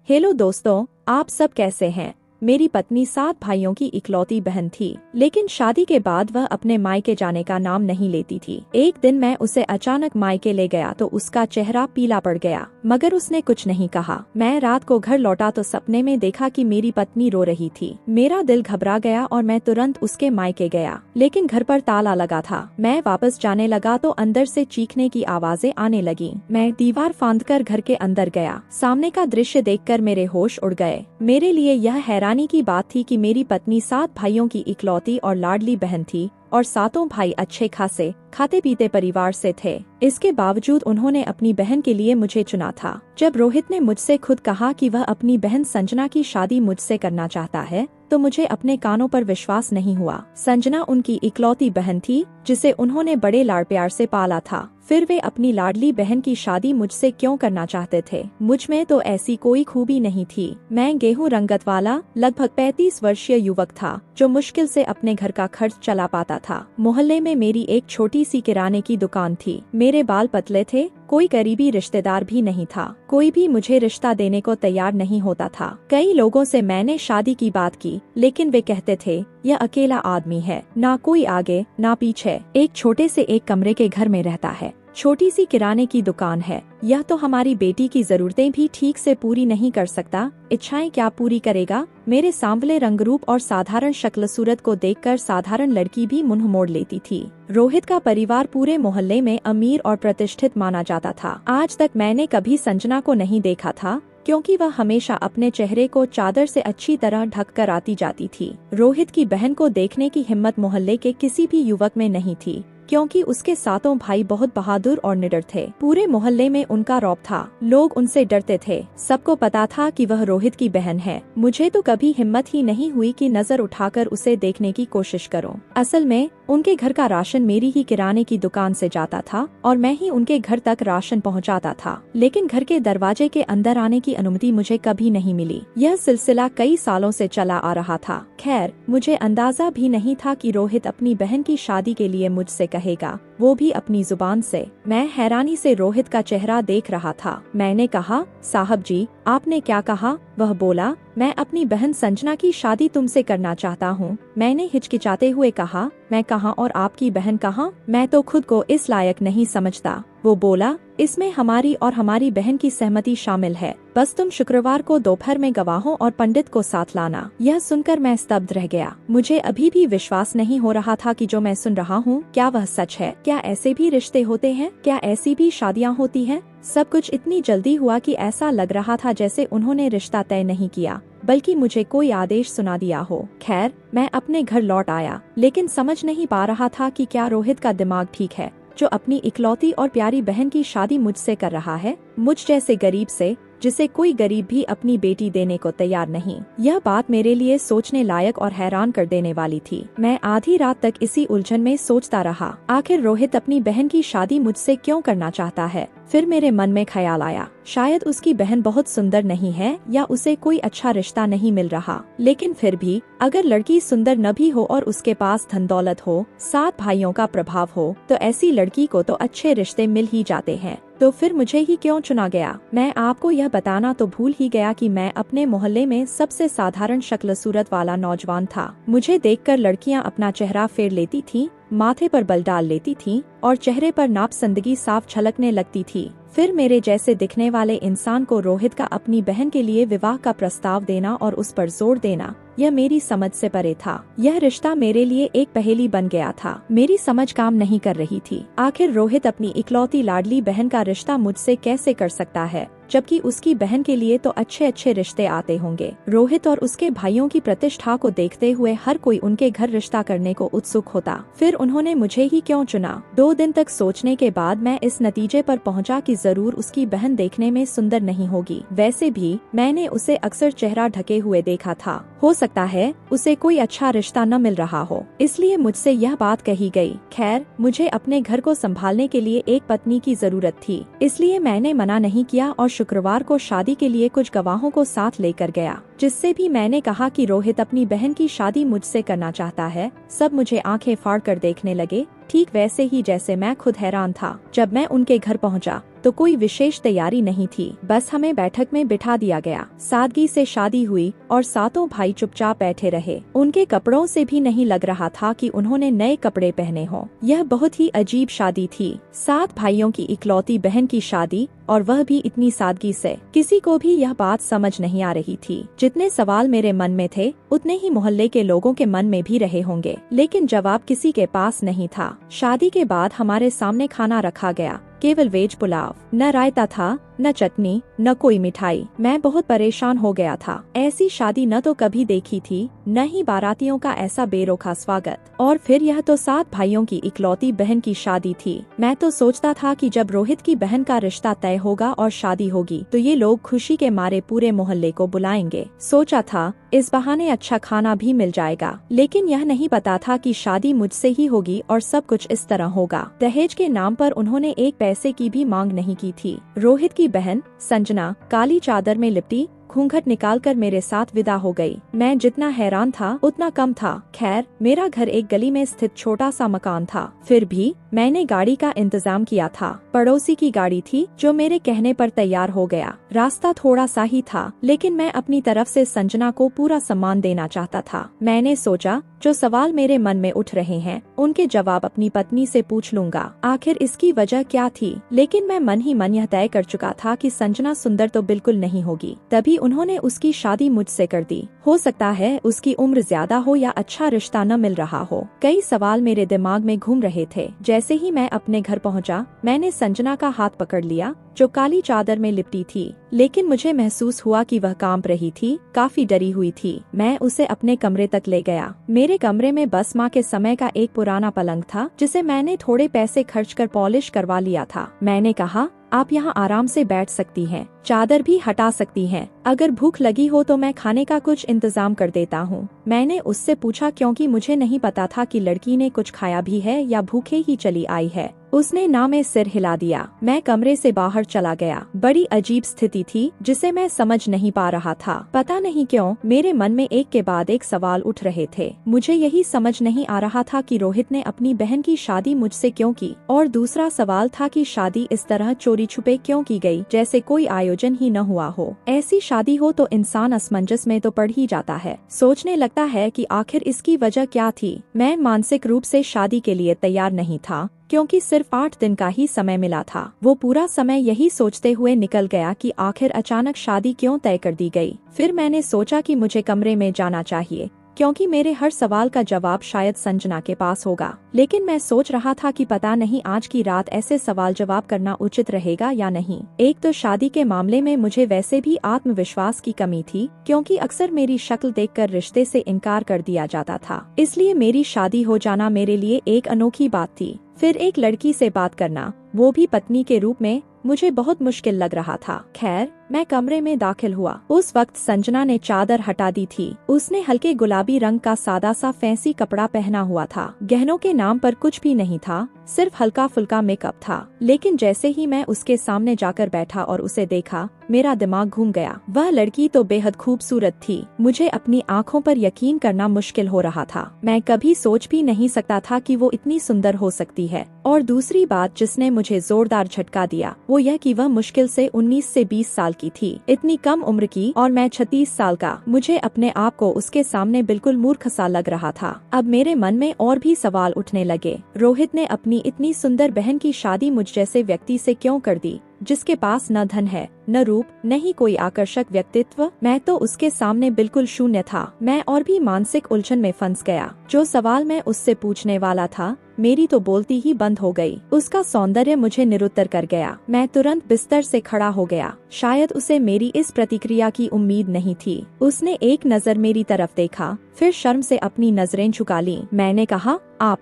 Hello दोस्तों, आप सब कैसे हैं। मेरी पत्नी 7 भाइयों की इकलौती बहन थी, लेकिन शादी के बाद वह अपने मायके जाने का नाम नहीं लेती थी। एक दिन मैं उसे अचानक मायके ले गया तो उसका चेहरा पीला पड़ गया, मगर उसने कुछ नहीं कहा। मैं रात को घर लौटा तो सपने में देखा कि मेरी पत्नी रो रही थी। मेरा दिल घबरा गया और मैं तुरंत उसके मायके गया, लेकिन घर पर ताला लगा था। मैं वापस जाने लगा तो अंदर से चीखने की आवाजें आने लगी। मैं दीवार फांदकर घर के अंदर गया। सामने का दृश्य देखकर मेरे होश उड़ गए। मेरे लिए यह हैरानी की बात थी कि मेरी पत्नी 7 भाइयों की इकलौती और लाडली बहन थी और 7 भाई अच्छे खासे खाते पीते परिवार से थे। इसके बावजूद उन्होंने अपनी बहन के लिए मुझे चुना था। जब रोहित ने मुझसे खुद कहा कि वह अपनी बहन संजना की शादी मुझसे करना चाहता है तो मुझे अपने कानों पर विश्वास नहीं हुआ। संजना उनकी इकलौती बहन थी जिसे उन्होंने बड़े लाड़ प्यार से पाला था। फिर वे अपनी लाडली बहन की शादी मुझसे क्यों करना चाहते थे? मुझ में तो ऐसी कोई खूबी नहीं थी। मैं गेहूं रंगत वाला लगभग 35 वर्षीय युवक था जो मुश्किल से अपने घर का खर्च चला पाता था। मोहल्ले में मेरी एक छोटी सी किराने की दुकान थी। मेरे बाल पतले थे, कोई करीबी रिश्तेदार भी नहीं था। कोई भी मुझे रिश्ता देने को तैयार नहीं होता था। कई लोगों से मैंने शादी की बात की, लेकिन वे कहते थे यह अकेला आदमी है, ना कोई आगे ना पीछे, एक छोटे से एक कमरे के घर में रहता है, छोटी सी किराने की दुकान है, यह तो हमारी बेटी की जरूरतें भी ठीक से पूरी नहीं कर सकता, इच्छाएं क्या पूरी करेगा। मेरे सांवले रंगरूप और साधारण शक्ल सूरत को देखकर साधारण लड़की भी मुंह मोड़ लेती थी। रोहित का परिवार पूरे मोहल्ले में अमीर और प्रतिष्ठित माना जाता था। आज तक मैंने कभी संजना को नहीं देखा था, क्योंकि वह हमेशा अपने चेहरे को चादर से अच्छी तरह ढक कर आती जाती थी। रोहित की बहन को देखने की हिम्मत मोहल्ले के किसी भी युवक में नहीं थी, क्योंकि उसके 7 भाई बहुत बहादुर और निडर थे। पूरे मोहल्ले में उनका रौब था, लोग उनसे डरते थे। सबको पता था कि वह रोहित की बहन है। मुझे तो कभी हिम्मत ही नहीं हुई कि नजर उठाकर उसे देखने की कोशिश करूं। असल में उनके घर का राशन मेरी ही किराने की दुकान से जाता था और मैं ही उनके घर तक राशन पहुंचाता था, लेकिन घर के दरवाजे के अंदर आने की अनुमति मुझे कभी नहीं मिली। यह सिलसिला कई सालों से चला आ रहा था। खैर, मुझे अंदाजा भी नहीं था कि रोहित अपनी बहन की शादी के लिए मुझसे कहेगा, वो भी अपनी जुबान से। मैं हैरानी से रोहित का चेहरा देख रहा था। मैंने कहा, साहब जी, आपने क्या कहा? वह बोला, मैं अपनी बहन संजना की शादी तुमसे करना चाहता हूँ। मैंने हिचकिचाते हुए कहा, मैं कहाँ और आपकी बहन कहाँ? मैं तो खुद को इस लायक नहीं समझता। वो बोला, इसमें हमारी और हमारी बहन की सहमति शामिल है, बस तुम शुक्रवार को दोपहर में गवाहों और पंडित को साथ लाना। यह सुनकर मैं स्तब्ध रह गया। मुझे अभी भी विश्वास नहीं हो रहा था कि जो मैं सुन रहा हूँ क्या वह सच है। क्या ऐसे भी रिश्ते होते हैं? क्या ऐसी भी शादियाँ होती हैं? सब कुछ इतनी जल्दी हुआ कि ऐसा लग रहा था जैसे उन्होंने रिश्ता तय नहीं किया, बल्कि मुझे कोई आदेश सुना दिया हो। खैर, मैं अपने घर लौट आया, लेकिन समझ नहीं पा रहा था कि क्या रोहित का दिमाग ठीक है जो अपनी इकलौती और प्यारी बहन की शादी मुझसे कर रहा है, मुझ जैसे गरीब से, जिसे कोई गरीब भी अपनी बेटी देने को तैयार नहीं। यह बात मेरे लिए सोचने लायक और हैरान कर देने वाली थी। मैं आधी रात तक इसी उलझन में सोचता रहा, आखिर रोहित अपनी बहन की शादी मुझसे क्यों करना चाहता है। फिर मेरे मन में ख्याल आया, शायद उसकी बहन बहुत सुंदर नहीं है या उसे कोई अच्छा रिश्ता नहीं मिल रहा। लेकिन फिर भी अगर लड़की सुंदर न भी हो और उसके पास धन दौलत हो, 7 भाइयों का प्रभाव हो, तो ऐसी लड़की को तो अच्छे रिश्ते मिल ही जाते हैं। तो फिर मुझे ही क्यों चुना गया? मैं आपको यह बताना तो भूल ही गया कि मैं अपने मोहल्ले में सबसे साधारण शक्ल सूरत वाला नौजवान था। मुझे देखकर लड़कियां अपना चेहरा फेर लेती थीं, माथे पर बल डाल लेती थीं और चेहरे पर नापसंदगी साफ झलकने लगती थी। फिर मेरे जैसे दिखने वाले इंसान को रोहित का अपनी बहन के लिए विवाह का प्रस्ताव देना और उस पर जोर देना, यह मेरी समझ से परे था। यह रिश्ता मेरे लिए एक पहेली बन गया था। मेरी समझ काम नहीं कर रही थी। आखिर रोहित अपनी इकलौती लाडली बहन का रिश्ता मुझसे कैसे कर सकता है, जबकि उसकी बहन के लिए तो अच्छे अच्छे रिश्ते आते होंगे। रोहित और उसके भाइयों की प्रतिष्ठा को देखते हुए हर कोई उनके घर रिश्ता करने को उत्सुक होता। फिर उन्होंने मुझे ही क्यों चुना? 2 दिन तक सोचने के बाद मैं इस नतीजे पर पहुंचा कि जरूर उसकी बहन देखने में सुंदर नहीं होगी। वैसे भी मैंने उसे अक्सर चेहरा ढके हुए देखा था। हो सकता है उसे कोई अच्छा रिश्ता न मिल रहा हो, इसलिए मुझसे यह बात कही गई। खैर, मुझे अपने घर को संभालने के लिए एक पत्नी की जरूरत थी, इसलिए मैंने मना नहीं किया और शुक्रवार को शादी के लिए कुछ गवाहों को साथ लेकर गया, जिससे भी मैंने कहा कि रोहित अपनी बहन की शादी मुझसे करना चाहता है। सब मुझे आंखें फाड़ कर देखने लगे, ठीक वैसे ही जैसे मैं खुद हैरान था। जब मैं उनके घर पहुंचा तो कोई विशेष तैयारी नहीं थी, बस हमें बैठक में बिठा दिया गया। सादगी से शादी हुई और सातों भाई चुपचाप बैठे रहे। उनके कपड़ों से भी नहीं लग रहा था कि उन्होंने नए कपड़े पहने हों। यह बहुत ही अजीब शादी थी, 7 भाइयों की इकलौती बहन की शादी, और वह भी इतनी सादगी से। किसी को भी यह बात समझ नहीं आ रही थी। जितने सवाल मेरे मन में थे उतने ही मोहल्ले के लोगों के मन में भी रहे होंगे, लेकिन जवाब किसी के पास नहीं था। शादी के बाद हमारे सामने खाना रखा गया, केवल वेज पुलाव। न रायता था, न चटनी, न कोई मिठाई। मैं बहुत परेशान हो गया था। ऐसी शादी न तो कभी देखी थी, न ही बारातियों का ऐसा बेरोखा स्वागत। और फिर यह तो 7 भाइयों की इकलौती बहन की शादी थी। मैं तो सोचता था कि जब रोहित की बहन का रिश्ता तय होगा और शादी होगी तो ये लोग खुशी के मारे पूरे मोहल्ले को बुलाएंगे। सोचा था इस बहाने अच्छा खाना भी मिल जाएगा, लेकिन यह नहीं पता था कि शादी मुझसे ही होगी और सब कुछ इस तरह होगा। दहेज के नाम पर उन्होंने एक पैसे की भी मांग नहीं की थी। रोहित की बहन संजना काली चादर में लिपटी घूंघट निकालकर मेरे साथ विदा हो गई। मैं जितना हैरान था उतना कम था। खैर, मेरा घर एक गली में स्थित छोटा सा मकान था, फिर भी मैंने गाड़ी का इंतजाम किया था। पड़ोसी की गाड़ी थी जो मेरे कहने पर तैयार हो गया। रास्ता थोड़ा सा ही था, लेकिन मैं अपनी तरफ से संजना को पूरा सम्मान देना चाहता था। मैंने सोचा जो सवाल मेरे मन में उठ रहे हैं उनके जवाब अपनी पत्नी से पूछ लूंगा, आखिर इसकी वजह क्या थी। लेकिन मैं मन ही मन यह तय कर चुका था कि संजना सुंदर तो बिल्कुल नहीं होगी, तभी उन्होंने उसकी शादी मुझसे कर दी। हो सकता है उसकी उम्र ज्यादा हो या अच्छा रिश्ता न मिल रहा हो। कई सवाल मेरे दिमाग में घूम रहे थे। जैसे ही मैं अपने घर पहुंचा, मैंने संजना का हाथ पकड़ लिया जो काली चादर में लिपटी थी, लेकिन मुझे महसूस हुआ कि वह कांप रही थी, काफी डरी हुई थी। मैं उसे अपने कमरे तक ले गया। मेरे कमरे में बस माँ के समय का एक पुराना पलंग था जिसे मैंने थोड़े पैसे खर्च कर पॉलिश करवा लिया था। मैंने कहा, आप यहाँ आराम से बैठ सकती हैं, चादर भी हटा सकती हैं। अगर भूख लगी हो तो मैं खाने का कुछ इंतजाम कर देता हूँ। मैंने उससे पूछा क्योंकि मुझे नहीं पता था कि लड़की ने कुछ खाया भी है या भूखे ही चली आई है। उसने ना में सिर हिला दिया। मैं कमरे से बाहर चला गया। बड़ी अजीब स्थिति थी जिसे मैं समझ नहीं पा रहा था। पता नहीं क्यों मेरे मन में एक के बाद एक सवाल उठ रहे थे। मुझे यही समझ नहीं आ रहा था कि रोहित ने अपनी बहन की शादी मुझसे क्यों की, और दूसरा सवाल था कि शादी इस तरह चोरी छुपे क्यों की गई, जैसे कोई आयोजन ही न हुआ हो। ऐसी शादी हो तो इंसान असमंजस में तो पड़ ही जाता है। सोचने लगता है कि आखिर इसकी वजह क्या थी। मैं मानसिक रूप से शादी के लिए तैयार नहीं था, क्योंकि सिर्फ 8 दिन का ही समय मिला था। वो पूरा समय यही सोचते हुए निकल गया कि आखिर अचानक शादी क्यों तय कर दी गई। फिर मैंने सोचा कि मुझे कमरे में जाना चाहिए, क्योंकि मेरे हर सवाल का जवाब शायद संजना के पास होगा। लेकिन मैं सोच रहा था कि पता नहीं आज की रात ऐसे सवाल जवाब करना उचित रहेगा या नहीं। एक तो शादी के मामले में मुझे वैसे भी आत्मविश्वास की कमी थी, क्योंकि अक्सर मेरी शक्ल देखकर रिश्ते से इनकार कर दिया जाता था। इसलिए मेरी शादी हो जाना मेरे लिए एक अनोखी बात थी। फिर एक लड़की से बात करना, वो भी पत्नी के रूप में, मुझे बहुत मुश्किल लग रहा था। खैर, मैं कमरे में दाखिल हुआ। उस वक्त संजना ने चादर हटा दी थी। उसने हल्के गुलाबी रंग का सादा सा फैंसी कपड़ा पहना हुआ था। गहनों के नाम पर कुछ भी नहीं था, सिर्फ हल्का फुल्का मेकअप था। लेकिन जैसे ही मैं उसके सामने जाकर बैठा और उसे देखा, मेरा दिमाग घूम गया। वह लड़की तो बेहद खूबसूरत थी। मुझे अपनी आंखों पर यकीन करना मुश्किल हो रहा था। मैं कभी सोच भी नहीं सकता था कि वो इतनी सुंदर हो सकती है। और दूसरी बात जिसने मुझे जोरदार झटका दिया वो यह कि वह मुश्किल से 19 से 20 साल की थी। इतनी कम उम्र की और मैं 36 साल का। मुझे अपने आप को उसके सामने बिल्कुल मूर्ख सा लग रहा था। अब मेरे मन में और भी सवाल उठने लगे। रोहित ने अपनी इतनी सुंदर बहन की शादी मुझ जैसे व्यक्ति से क्यों कर दी, जिसके पास न धन है, न रूप, न ही कोई आकर्षक व्यक्तित्व। मैं तो उसके सामने बिल्कुल शून्य था। मैं और भी मानसिक उलझन में फंस गया। जो सवाल मैं उससे पूछने वाला था, मेरी तो बोलती ही बंद हो गई। उसका सौंदर्य मुझे निरुत्तर कर गया। मैं तुरंत बिस्तर से खड़ा हो गया। शायद उसे मेरी इस प्रतिक्रिया की उम्मीद नहीं थी। उसने एक नजर मेरी तरफ देखा, फिर शर्म से अपनी नजरें झुका ली। मैंने कहा, आप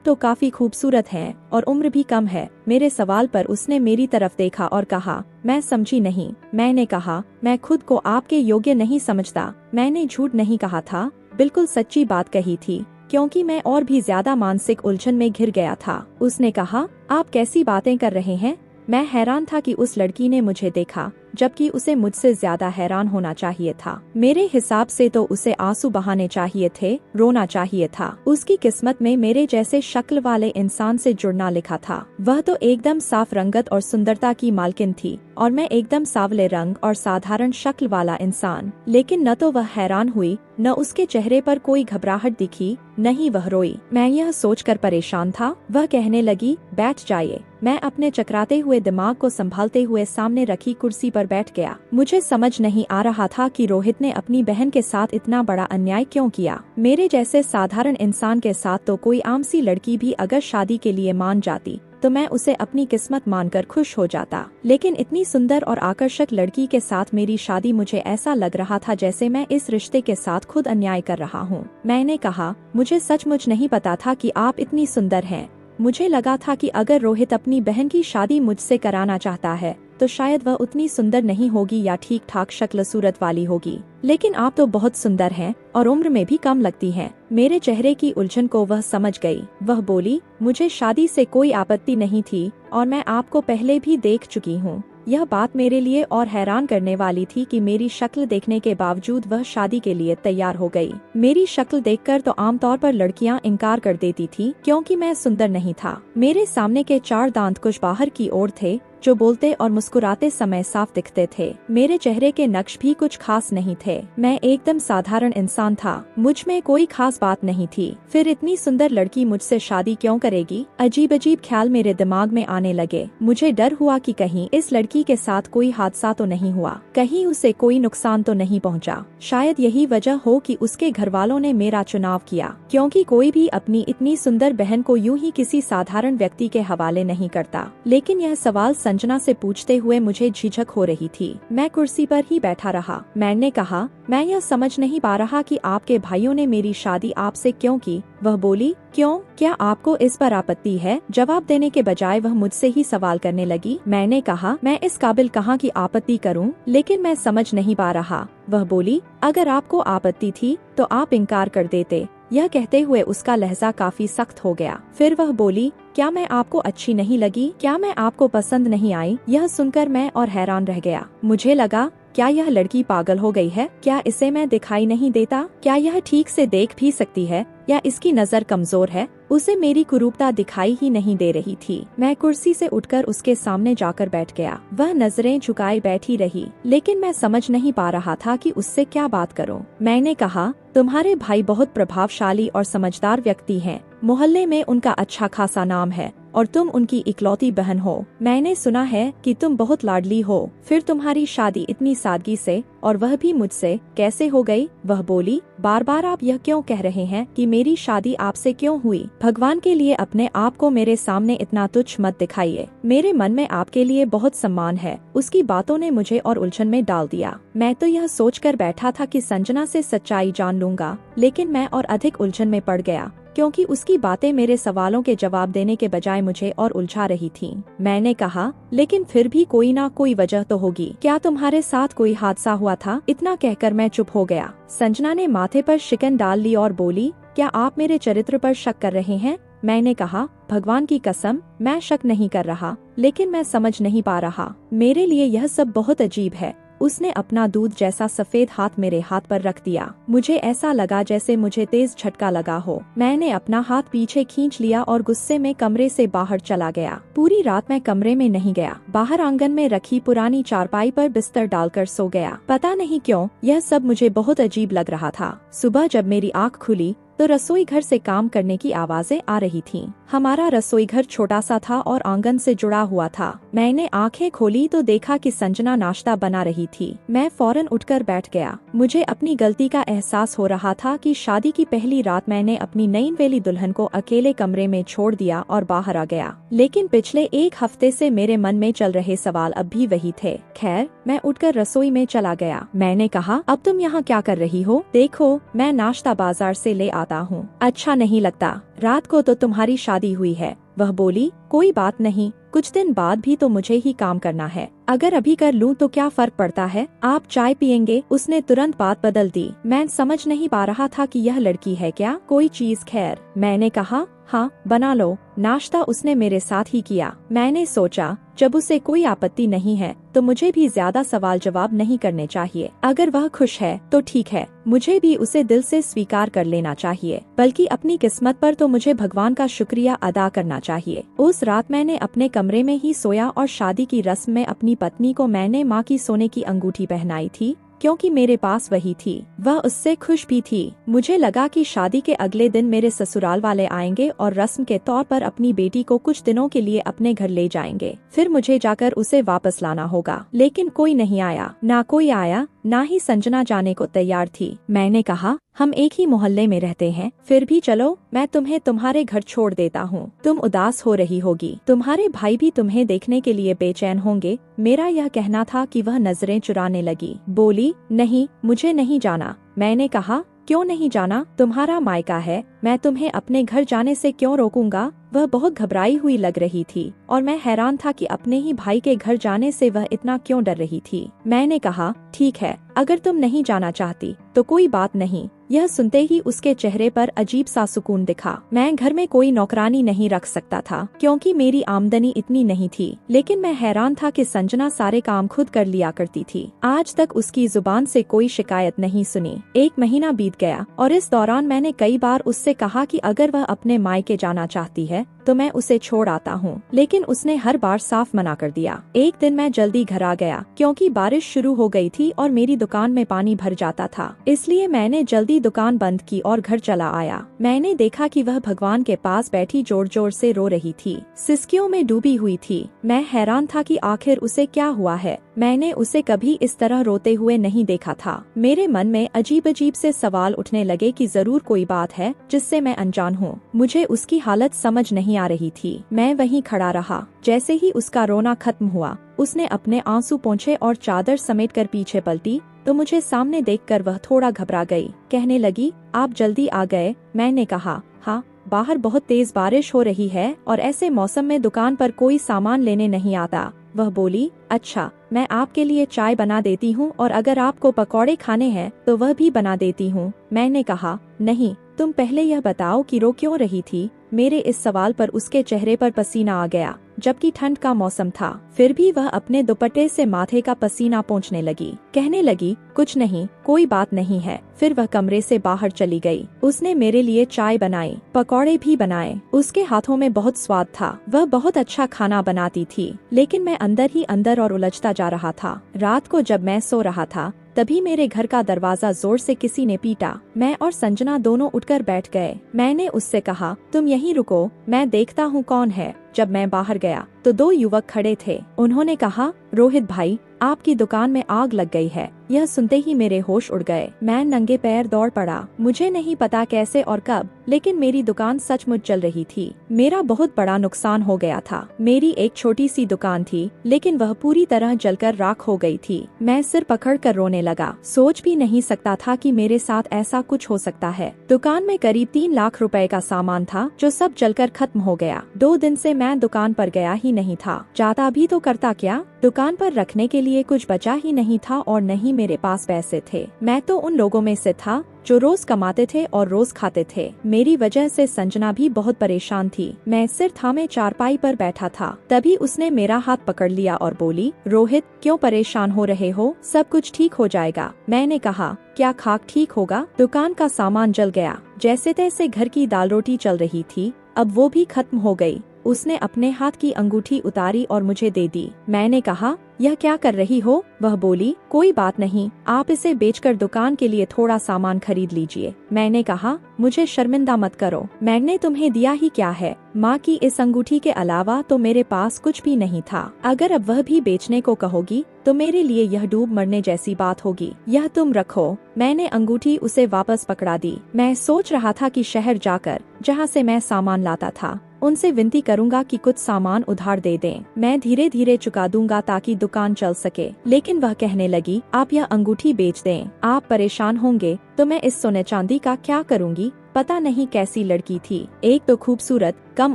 तो काफी खूबसूरत हैं और उम्र भी कम है। मेरे सवाल पर उसने मेरी तरफ देखा और कहा, मैं समझी नहीं। मैंने कहा, मैं खुद को आपके योग्य नहीं समझता। मैंने झूठ नहीं कहा था, बिल्कुल सच्ची बात कही थी, क्योंकि मैं और भी ज्यादा मानसिक उलझन में घिर गया था। उसने कहा, आप कैसी बातें कर रहे हैं? मैं हैरान था कि उस लड़की ने मुझे देखा जबकि उसे मुझसे ज्यादा हैरान होना चाहिए था। मेरे हिसाब से तो उसे आंसू बहाने चाहिए थे, रोना चाहिए था। उसकी किस्मत में मेरे जैसे शक्ल वाले इंसान से जुड़ना लिखा था। वह तो एकदम साफ रंगत और सुंदरता की मालकिन थी और मैं एकदम सावले रंग और साधारण शक्ल वाला इंसान। लेकिन न तो वह हैरान हुई, न उसके चेहरे पर कोई घबराहट दिखी, न ही वह रोई। मैं यह सोचकर परेशान था। वह कहने लगी, बैठ जाइए। मैं अपने चकराते हुए दिमाग को संभालते हुए सामने रखी कुर्सी पर बैठ गया। मुझे समझ नहीं आ रहा था कि रोहित ने अपनी बहन के साथ इतना बड़ा अन्याय क्यों किया। मेरे जैसे साधारण इंसान के साथ तो कोई आम सी लड़की भी अगर शादी के लिए मान जाती तो मैं उसे अपनी किस्मत मानकर खुश हो जाता, लेकिन इतनी सुंदर और आकर्षक लड़की के साथ मेरी शादी, मुझे ऐसा लग रहा था जैसे मैं इस रिश्ते के साथ खुद अन्याय कर रहा हूँ। मैंने कहा, मुझे सचमुच नहीं पता था कि आप इतनी सुंदर हैं। मुझे लगा था कि अगर रोहित अपनी बहन की शादी मुझसे कराना चाहता है तो शायद वह उतनी सुंदर नहीं होगी या ठीक ठाक शक्ल सूरत वाली होगी, लेकिन आप तो बहुत सुंदर हैं और उम्र में भी कम लगती हैं। मेरे चेहरे की उलझन को वह समझ गई। वह बोली, मुझे शादी से कोई आपत्ति नहीं थी और मैं आपको पहले भी देख चुकी हूँ। यह बात मेरे लिए और हैरान करने वाली थी कि मेरी शक्ल देखने के बावजूद वह शादी के लिए तैयार हो गई। मेरी शक्ल देखकर तो आमतौर पर लड़कियां इनकार कर देती थी क्योंकि मैं सुंदर नहीं था। मेरे सामने के 4 दांत कुछ बाहर की ओर थे जो बोलते और मुस्कुराते समय साफ दिखते थे। मेरे चेहरे के नक्श भी कुछ खास नहीं थे। मैं एकदम साधारण इंसान था। मुझ में कोई खास बात नहीं थी। फिर इतनी सुंदर लड़की मुझसे शादी क्यों करेगी? अजीब अजीब ख्याल मेरे दिमाग में आने लगे। मुझे डर हुआ कि कहीं इस लड़की के साथ कोई हादसा तो नहीं हुआ, कहीं उसे कोई नुकसान तो नहीं पहुंचा। शायद यही वजह हो कि उसके घर वालों ने मेरा चुनाव किया, क्योंकि कोई भी अपनी इतनी सुंदर बहन को यूं ही किसी साधारण व्यक्ति के हवाले नहीं करता। लेकिन यह सवाल संजना से पूछते हुए मुझे झिझक हो रही थी। मैं कुर्सी पर ही बैठा रहा। मैंने कहा, मैं यह समझ नहीं पा रहा कि आपके भाइयों ने मेरी शादी आपसे क्यों की। वह बोली, क्यों? क्या आपको इस पर आपत्ति है? जवाब देने के बजाय वह मुझसे ही सवाल करने लगी। मैंने कहा, मैं इस काबिल कहाँ की आपत्ति करूं, लेकिन मैं समझ नहीं पा रहा। वह बोली, अगर आपको आपत्ति थी तो आप इनकार कर देते। यह कहते हुए उसका लहजा काफी सख्त हो गया। फिर वह बोली, क्या मैं आपको अच्छी नहीं लगी? क्या मैं आपको पसंद नहीं आई? यह सुनकर मैं और हैरान रह गया। मुझे लगा, क्या यह लड़की पागल हो गई है? क्या इसे मैं दिखाई नहीं देता? क्या यह ठीक से देख भी सकती है या इसकी नजर कमजोर है? उसे मेरी कुरूपता दिखाई ही नहीं दे रही थी। मैं कुर्सी से उठकर उसके सामने जाकर बैठ गया। वह नजरें झुकाए बैठी रही, लेकिन मैं समझ नहीं पा रहा था कि उससे क्या बात करूं। मैंने कहा, तुम्हारे भाई बहुत प्रभावशाली और समझदार व्यक्ति हैं। मोहल्ले में उनका अच्छा खासा नाम है और तुम उनकी इकलौती बहन हो। मैंने सुना है कि तुम बहुत लाडली हो। फिर तुम्हारी शादी इतनी सादगी से, और वह भी मुझसे, कैसे हो गई? वह बोली, बार बार आप यह क्यों कह रहे हैं कि मेरी शादी आपसे क्यों हुई? भगवान के लिए अपने आप को मेरे सामने इतना तुच्छ मत दिखाइए। मेरे मन में आपके लिए बहुत सम्मान है। उसकी बातों ने मुझे और उलझन में डाल दिया। मैं तो यह सोचकर बैठा था कि संजना से सच्चाई जान लूंगा, लेकिन मैं और अधिक उलझन में पड़ गया, क्योंकि उसकी बातें मेरे सवालों के जवाब देने के बजाय मुझे और उलझा रही थीं। मैंने कहा, लेकिन फिर भी कोई ना कोई वजह तो होगी। क्या तुम्हारे साथ कोई हादसा हुआ था? इतना कहकर मैं चुप हो गया। संजना ने माथे पर शिकन डाल ली और बोली, क्या आप मेरे चरित्र पर शक कर रहे हैं? मैंने कहा, भगवान की कसम, मैं शक नहीं कर रहा, लेकिन मैं समझ नहीं पा रहा। मेरे लिए यह सब बहुत अजीब है। उसने अपना दूध जैसा सफेद हाथ मेरे हाथ पर रख दिया। मुझे ऐसा लगा जैसे मुझे तेज झटका लगा हो। मैंने अपना हाथ पीछे खींच लिया और गुस्से में कमरे से बाहर चला गया। पूरी रात मैं कमरे में नहीं गया। बाहर आंगन में रखी पुरानी चारपाई पर बिस्तर डालकर सो गया। पता नहीं क्यों यह सब मुझे बहुत अजीब लग रहा था। सुबह जब मेरी आँख खुली तो रसोई घर से काम करने की आवाजें आ रही थीं। हमारा रसोई घर छोटा सा था और आंगन से जुड़ा हुआ था। मैंने आंखें खोली तो देखा कि संजना नाश्ता बना रही थी। मैं फौरन उठकर बैठ गया। मुझे अपनी गलती का एहसास हो रहा था कि शादी की पहली रात मैंने अपनी नई वेली दुल्हन को अकेले कमरे में छोड़ दिया और बाहर आ गया। लेकिन पिछले 1 हफ्ते से मेरे मन में चल रहे सवाल अब भी वही थे। खैर, मैं उठकर रसोई में चला गया। मैंने कहा, अब तुम यहाँ क्या कर रही हो? देखो, मैं नाश्ता बाजार से ले आता हूँ। अच्छा नहीं लगता? रात को तो तुम्हारी शादी हुई है। वह बोली, कोई बात नहीं, कुछ दिन बाद भी तो मुझे ही काम करना है। अगर अभी कर लूं तो क्या फर्क पड़ता है? आप चाय पियेंगे? उसने तुरंत बात बदल दी। मैं समझ नहीं पा रहा था कि यह लड़की है क्या कोई चीज। खैर, मैंने कहा, हाँ, बना लो। नाश्ता उसने मेरे साथ ही किया। मैंने सोचा जब उसे कोई आपत्ति नहीं है तो मुझे भी ज्यादा सवाल जवाब नहीं करने चाहिए। अगर वह खुश है तो ठीक है, मुझे भी उसे दिल से स्वीकार कर लेना चाहिए, बल्कि अपनी किस्मत पर तो मुझे भगवान का शुक्रिया अदा करना चाहिए। उस रात मैंने अपने कमरे में ही सोया और शादी की रस्म में अपनी पत्नी को मैंने माँ की सोने की अंगूठी पहनाई थी, क्योंकि मेरे पास वही थी। वह उससे खुश भी थी। मुझे लगा कि शादी के अगले दिन मेरे ससुराल वाले आएंगे और रस्म के तौर पर अपनी बेटी को कुछ दिनों के लिए अपने घर ले जाएंगे। फिर मुझे जाकर उसे वापस लाना होगा। लेकिन कोई नहीं आया, ना कोई आया, ना ही संजना जाने को तैयार थी। मैंने कहा, हम एक ही मोहल्ले में रहते हैं, फिर भी चलो, मैं तुम्हें तुम्हारे घर छोड़ देता हूँ। तुम उदास हो रही होगी, तुम्हारे भाई भी तुम्हें देखने के लिए बेचैन होंगे। मेरा यह कहना था कि वह नजरें चुराने लगी। बोली, नहीं, मुझे नहीं जाना। मैंने कहा, क्यों नहीं जाना? तुम्हारा मायका है, मैं तुम्हें अपने घर जाने से क्यों रोकूंगा? वह बहुत घबराई हुई लग रही थी और मैं हैरान था कि अपने ही भाई के घर जाने से वह इतना क्यों डर रही थी। मैंने कहा, ठीक है, अगर तुम नहीं जाना चाहती तो कोई बात नहीं। यह सुनते ही उसके चेहरे पर अजीब सा सुकून दिखा। मैं घर में कोई नौकरानी नहीं रख सकता था, क्योंकि मेरी आमदनी इतनी नहीं थी। लेकिन मैं हैरान था कि संजना सारे काम खुद कर लिया करती थी। आज तक उसकी जुबान से कोई शिकायत नहीं सुनी। 1 महीना बीत गया और इस दौरान मैंने कई बार उससे कहा कि अगर वह अपने मायके जाना चाहती है तो मैं उसे छोड़ आता हूँ, लेकिन उसने हर बार साफ मना कर दिया। एक दिन मैं जल्दी घर आ गया, क्योंकि बारिश शुरू हो गई थी और मेरी दुकान में पानी भर जाता था। इसलिए मैंने जल्दी दुकान बंद की और घर चला आया। मैंने देखा कि वह भगवान के पास बैठी जोर जोर से रो रही थी, सिसकियों में डूबी हुई थी। मैं हैरान था कि आखिर उसे क्या हुआ है। मैंने उसे कभी इस तरह रोते हुए नहीं देखा था। मेरे मन में अजीब अजीब से सवाल उठने लगे कि जरूर कोई बात है जिससे मैं अनजान हूँ। मुझे उसकी हालत समझ नहीं आ रही थी। मैं वहीं खड़ा रहा। जैसे ही उसका रोना खत्म हुआ, उसने अपने आंसू पोंछे और चादर समेटकर पीछे पलटी तो मुझे सामने देखकर वह थोड़ा घबरा गई। कहने लगी, आप जल्दी आ गए। मैंने कहा, हाँ, बाहर बहुत तेज बारिश हो रही है और ऐसे मौसम में दुकान पर कोई सामान लेने नहीं आता। वह बोली, अच्छा, मैं आपके लिए चाय बना देती हूँ और अगर आपको पकौड़े खाने हैं तो वह भी बना देती हूँ। मैंने कहा, नहीं, तुम पहले यह बताओ कि रो क्यों रही थी। मेरे इस सवाल पर उसके चेहरे पर पसीना आ गया, जबकि ठंड का मौसम था। फिर भी वह अपने दुपट्टे से माथे का पसीना पोंछने लगी। कहने लगी, कुछ नहीं, कोई बात नहीं है। फिर वह कमरे से बाहर चली गई। उसने मेरे लिए चाय बनाई, पकौड़े भी बनाए। उसके हाथों में बहुत स्वाद था। वह बहुत अच्छा खाना बनाती थी। लेकिन मैं अंदर ही अंदर और उलझता जा रहा था। रात को जब मैं सो रहा था, तभी मेरे घर का दरवाजा जोर से किसी ने पीटा। मैं और संजना दोनों उठकर बैठ गए। मैंने उससे कहा, तुम यहीं रुको, मैं देखता हूँ कौन है। जब मैं बाहर गया तो 2 युवक खड़े थे। उन्होंने कहा, रोहित भाई, आपकी दुकान में आग लग गई है। यह सुनते ही मेरे होश उड़ गए। मैं नंगे पैर दौड़ पड़ा। मुझे नहीं पता कैसे और कब, लेकिन मेरी दुकान सचमुच जल रही थी। मेरा बहुत बड़ा नुकसान हो गया था। मेरी एक छोटी सी दुकान थी, लेकिन वह पूरी तरह जलकर राख हो गई थी। मैं सिर पकड़ कर रोने लगा। सोच भी नहीं सकता था कि मेरे साथ ऐसा कुछ हो सकता है। दुकान में करीब 3 लाख रुपए का सामान था, जो सब जलकर खत्म हो गया। 2 दिन से मैं दुकान पर गया ही नहीं था। जाता भी तो करता क्या? दुकान पर रखने के लिए कुछ बचा ही नहीं था और न ही मेरे पास पैसे थे। मैं तो उन लोगों में से था जो रोज कमाते थे और रोज खाते थे। मेरी वजह से संजना भी बहुत परेशान थी। मैं सिर थामे चारपाई पर बैठा था। तभी उसने मेरा हाथ पकड़ लिया और बोली, रोहित, क्यों परेशान हो रहे हो? सब कुछ ठीक हो जाएगा। मैंने कहा, क्या खाक ठीक होगा? दुकान का सामान जल गया। जैसे तैसे घर की दाल रोटी चल रही थी, अब वो भी खत्म हो गई। उसने अपने हाथ की अंगूठी उतारी और मुझे दे दी। मैंने कहा, यह क्या कर रही हो? वह बोली, कोई बात नहीं, आप इसे बेचकर दुकान के लिए थोड़ा सामान खरीद लीजिए। मैंने कहा, मुझे शर्मिंदा मत करो, मैंने तुम्हें दिया ही क्या है? माँ की इस अंगूठी के अलावा तो मेरे पास कुछ भी नहीं था। अगर अब वह भी बेचने को कहोगी तो मेरे लिए यह डूब मरने जैसी बात होगी। यह तुम रखो। मैंने अंगूठी उसे वापस पकड़ा दी। मैं सोच रहा था कि शहर जाकर, जहाँ से मैं सामान लाता था, उनसे विनती करूंगा कि कुछ सामान उधार दे दें। मैं धीरे धीरे चुका दूंगा ताकि दुकान चल सके। लेकिन वह कहने लगी, आप यह अंगूठी बेच दें। आप परेशान होंगे तो मैं इस सोने चांदी का क्या करूंगी? पता नहीं कैसी लड़की थी। एक तो खूबसूरत, कम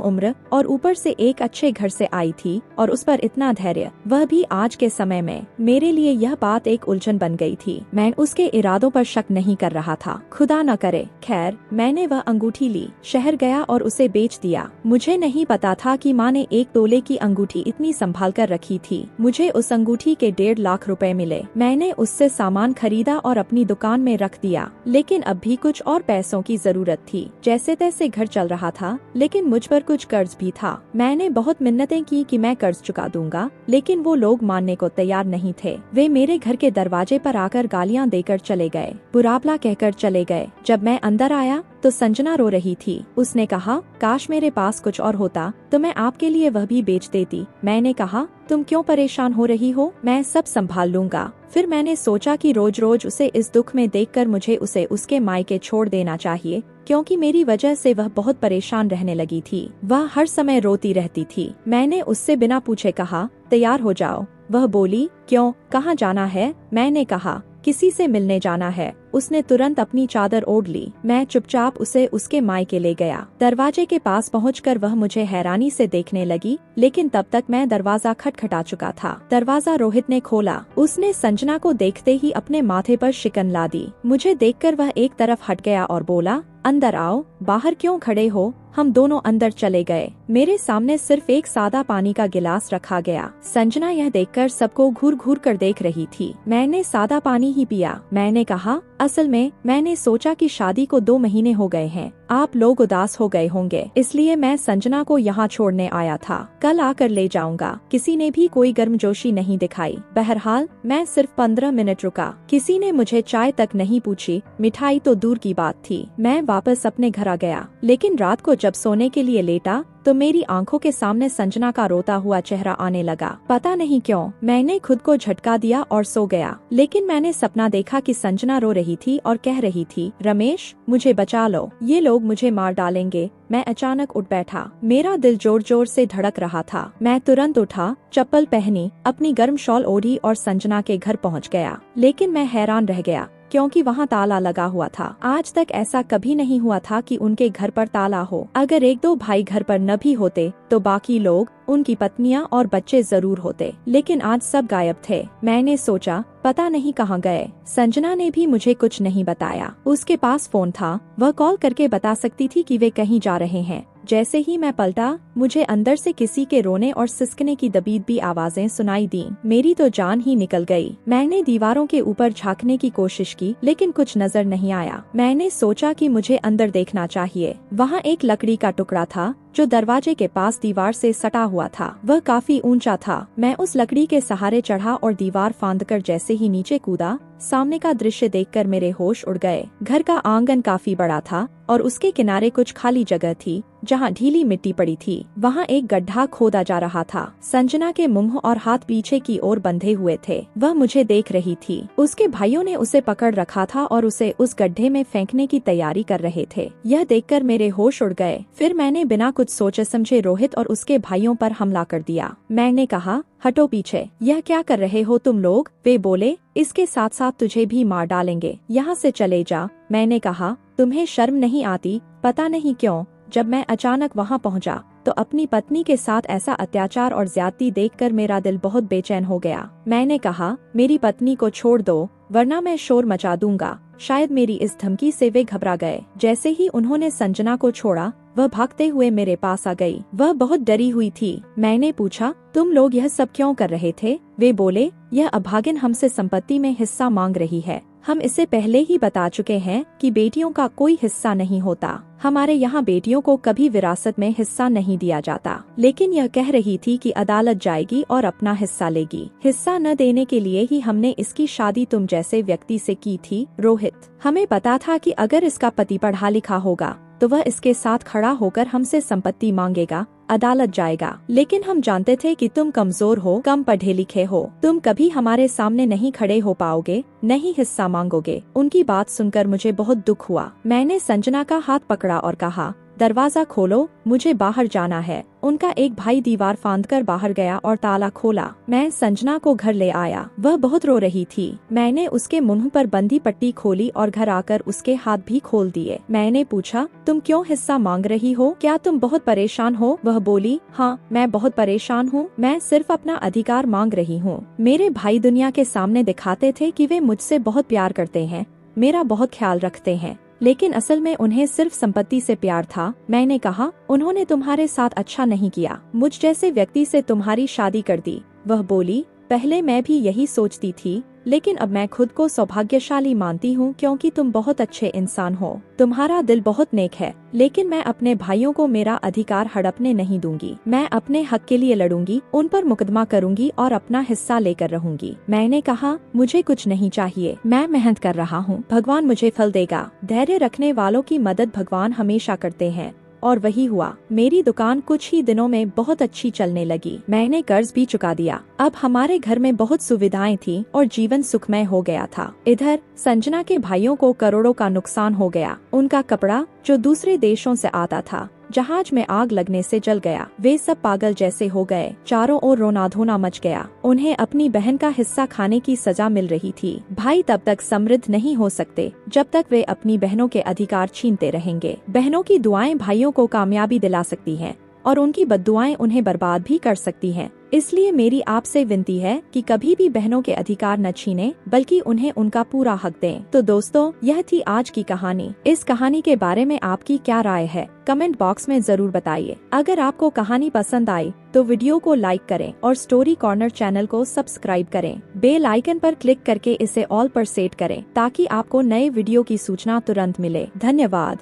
उम्र और ऊपर से एक अच्छे घर से आई थी और उस पर इतना धैर्य, वह भी आज के समय में। मेरे लिए यह बात एक उलझन बन गई थी। मैं उसके इरादों पर शक नहीं कर रहा था, खुदा न करे। खैर, मैंने वह अंगूठी ली, शहर गया और उसे बेच दिया। मुझे नहीं पता था कि माँ ने 1 तोले की अंगूठी इतनी संभाल कर रखी थी। मुझे उस अंगूठी के 1.5 लाख रुपए मिले। मैंने उससे सामान खरीदा और अपनी दुकान में रख दिया। लेकिन अब भी कुछ और पैसों की जरूरत थी। जैसे तैसे घर चल रहा था, लेकिन मुझ पर कुछ कर्ज भी था। मैंने बहुत मिन्नतें की कि मैं कर्ज चुका दूंगा, लेकिन वो लोग मानने को तैयार नहीं थे। वे मेरे घर के दरवाजे पर आकर गालियां देकर चले गए, बुराबला कहकर चले गए। जब मैं अंदर आया तो संजना रो रही थी। उसने कहा, काश मेरे पास कुछ और होता तो मैं आपके लिए वह भी बेच देती। मैंने कहा, तुम क्यों परेशान हो रही हो, मैं सब संभाल लूंगा। फिर मैंने सोचा कि रोज रोज उसे इस दुख में देखकर मुझे उसे उसके मायके छोड़ देना चाहिए, क्योंकि मेरी वजह से वह बहुत परेशान रहने लगी थी। वह हर समय रोती रहती थी। मैंने उससे बिना पूछे कहा, तैयार हो जाओ। वह बोली, क्यों, कहाँ जाना है? मैंने कहा, किसी से मिलने जाना है। उसने तुरंत अपनी चादर ओढ़ ली। मैं चुपचाप उसे उसके मायके ले गया। दरवाजे के पास पहुंचकर वह मुझे हैरानी से देखने लगी, लेकिन तब तक मैं दरवाजा खटखटा चुका था। दरवाजा रोहित ने खोला। उसने संजना को देखते ही अपने माथे पर शिकन ला दी। मुझे देखकर वह एक तरफ हट गया और बोला, अंदर आओ, बाहर क्यों खड़े हो? हम दोनों अंदर चले गए। मेरे सामने सिर्फ एक सादा पानी का गिलास रखा गया। संजना यह देखकर सबको घूर घूर कर देख रही थी। मैंने सादा पानी ही पिया। मैंने कहा, असल में मैंने सोचा कि शादी को 2 महीने हो गए हैं, आप लोग उदास हो गए होंगे, इसलिए मैं संजना को यहाँ छोड़ने आया था। कल आकर ले जाऊंगा। किसी ने भी कोई गर्मजोशी नहीं दिखाई। बहरहाल मैं सिर्फ 15 मिनट रुका। किसी ने मुझे चाय तक नहीं पूछी, मिठाई तो दूर की बात थी। मैं वापस अपने घर आ गया, लेकिन रात को जब सोने के लिए लेटा तो मेरी आंखों के सामने संजना का रोता हुआ चेहरा आने लगा। पता नहीं क्यों मैंने खुद को झटका दिया और सो गया। लेकिन मैंने सपना देखा कि संजना रो रही थी और कह रही थी, रमेश, मुझे बचा लो, ये लोग मुझे मार डालेंगे। मैं अचानक उठ बैठा। मेरा दिल जोर जोर से धड़क रहा था। मैं तुरंत उठा, चप्पल पहनी, अपनी गर्म शॉल ओढ़ी और संजना के घर पहुंच गया। लेकिन मैं हैरान रह गया, क्योंकि वहाँ ताला लगा हुआ था। आज तक ऐसा कभी नहीं हुआ था कि उनके घर पर ताला हो। अगर 1-2 भाई घर पर न भी होते तो बाकी लोग, उनकी पत्नियां और बच्चे जरूर होते, लेकिन आज सब गायब थे। मैंने सोचा, पता नहीं कहाँ गए। संजना ने भी मुझे कुछ नहीं बताया। उसके पास फोन था, वह कॉल करके बता सकती थी कि वे कहीं जा रहे हैं। जैसे ही मैं पलटा, मुझे अंदर से किसी के रोने और सिसकने की दबीदबी आवाजें सुनाई दी। मेरी तो जान ही निकल गई। मैंने दीवारों के ऊपर झांकने की कोशिश की, लेकिन कुछ नजर नहीं आया। मैंने सोचा कि मुझे अंदर देखना चाहिए। वहाँ एक लकड़ी का टुकड़ा था जो दरवाजे के पास दीवार से सटा हुआ था। वह काफी ऊंचा था। मैं उस लकड़ी के सहारे चढ़ा और दीवार फांदकर जैसे ही नीचे कूदा, सामने का दृश्य देखकर मेरे होश उड़ गए। घर का आंगन काफी बड़ा था और उसके किनारे कुछ खाली जगह थी जहाँ ढीली मिट्टी पड़ी थी। वहाँ एक गड्ढा खोदा जा रहा था। संजना के मुंह और हाथ पीछे की ओर बंधे हुए थे। वह मुझे देख रही थी। उसके भाइयों ने उसे पकड़ रखा था और उसे उस गड्ढे में फेंकने की तैयारी कर रहे थे। यह देखकर मेरे होश उड़ गए। फिर मैंने बिना कुछ सोचे समझे रोहित और उसके भाइयों पर हमला कर दिया। मैंने कहा, हटो पीछे, यह क्या कर रहे हो तुम लोग? वे बोले, इसके साथ साथ तुझे भी मार डालेंगे, यहाँ से चले जा। मैंने कहा, तुम्हें शर्म नहीं आती? पता नहीं क्यों जब मैं अचानक वहाँ पहुँचा तो अपनी पत्नी के साथ ऐसा अत्याचार और ज्यादती देखकर मेरा दिल बहुत बेचैन हो गया। मैंने कहा, मेरी पत्नी को छोड़ दो, वरना मैं शोर मचा दूंगा। शायद मेरी इस धमकी से वे घबरा गए। जैसे ही उन्होंने संजना को छोड़ा, वह भागते हुए मेरे पास आ गई। वह बहुत डरी हुई थी। मैंने पूछा, तुम लोग यह सब क्यों कर रहे थे? वे बोले, यह अभागिन हमसे संपत्ति में हिस्सा मांग रही है। हम इसे पहले ही बता चुके हैं कि बेटियों का कोई हिस्सा नहीं होता। हमारे यहाँ बेटियों को कभी विरासत में हिस्सा नहीं दिया जाता। लेकिन यह कह रही थी कि अदालत जाएगी और अपना हिस्सा लेगी। हिस्सा न देने के लिए ही हमने इसकी शादी तुम जैसे व्यक्ति से की थी, रोहित। हमें पता था कि अगर इसका पति पढ़ा लिखा होगा तो वह इसके साथ खड़ा होकर हमसे संपत्ति मांगेगा, अदालत जाएगा। लेकिन हम जानते थे कि तुम कमजोर हो, कम पढ़े लिखे हो, तुम कभी हमारे सामने नहीं खड़े हो पाओगे, नहीं हिस्सा मांगोगे। उनकी बात सुनकर मुझे बहुत दुख हुआ। मैंने संजना का हाथ पकड़ा और कहा, दरवाजा खोलो, मुझे बाहर जाना है। उनका एक भाई दीवार फांदकर बाहर गया और ताला खोला। मैं संजना को घर ले आया। वह बहुत रो रही थी। मैंने उसके मुंह पर बंधी पट्टी खोली और घर आकर उसके हाथ भी खोल दिए। मैंने पूछा, तुम क्यों हिस्सा मांग रही हो? क्या तुम बहुत परेशान हो? वह बोली, हाँ, मैं बहुत परेशान हूँ। मैं सिर्फ अपना अधिकार मांग रही हूँ। मेरे भाई दुनिया के सामने दिखाते थे कि वे मुझसे बहुत प्यार करते हैं, मेरा बहुत ख्याल रखते हैं, लेकिन असल में उन्हें सिर्फ संपत्ति से प्यार था। मैंने कहा, उन्होंने तुम्हारे साथ अच्छा नहीं किया, मुझ जैसे व्यक्ति से तुम्हारी शादी कर दी। वह बोली, पहले मैं भी यही सोचती थी, लेकिन अब मैं खुद को सौभाग्यशाली मानती हूँ क्योंकि तुम बहुत अच्छे इंसान हो। तुम्हारा दिल बहुत नेक है, लेकिन मैं अपने भाइयों को मेरा अधिकार हड़पने नहीं दूंगी। मैं अपने हक के लिए लड़ूंगी, उन पर मुकदमा करूंगी और अपना हिस्सा लेकर रहूंगी। मैंने कहा, मुझे कुछ नहीं चाहिए, मैं मेहनत कर रहा हूँ, भगवान मुझे फल देगा। धैर्य रखने वालों की मदद भगवान हमेशा करते हैं, और वही हुआ। मेरी दुकान कुछ ही दिनों में बहुत अच्छी चलने लगी। मैंने कर्ज भी चुका दिया। अब हमारे घर में बहुत सुविधाएं थी और जीवन सुखमय हो गया था। इधर संजना के भाइयों को करोड़ों का नुकसान हो गया। उनका कपड़ा जो दूसरे देशों से आता था, जहाज में आग लगने से जल गया। वे सब पागल जैसे हो गए। चारों ओर रोना धोना मच गया। उन्हें अपनी बहन का हिस्सा खाने की सजा मिल रही थी। भाई तब तक समृद्ध नहीं हो सकते जब तक वे अपनी बहनों के अधिकार छीनते रहेंगे। बहनों की दुआएं भाइयों को कामयाबी दिला सकती हैं और उनकी बद्दुआएं उन्हें बर्बाद भी कर सकती हैं। इसलिए मेरी आपसे विनती है कि कभी भी बहनों के अधिकार न छीनें, बल्कि उन्हें उनका पूरा हक दें। तो दोस्तों, यह थी आज की कहानी। इस कहानी के बारे में आपकी क्या राय है? कमेंट बॉक्स में जरूर बताइए। अगर आपको कहानी पसंद आई तो वीडियो को लाइक करें और स्टोरी कॉर्नर चैनल को सब्सक्राइब करें। बेल आइकन पर क्लिक करके इसे ऑल पर सेट करें ताकि आपको नए वीडियो की सूचना तुरंत मिले। धन्यवाद।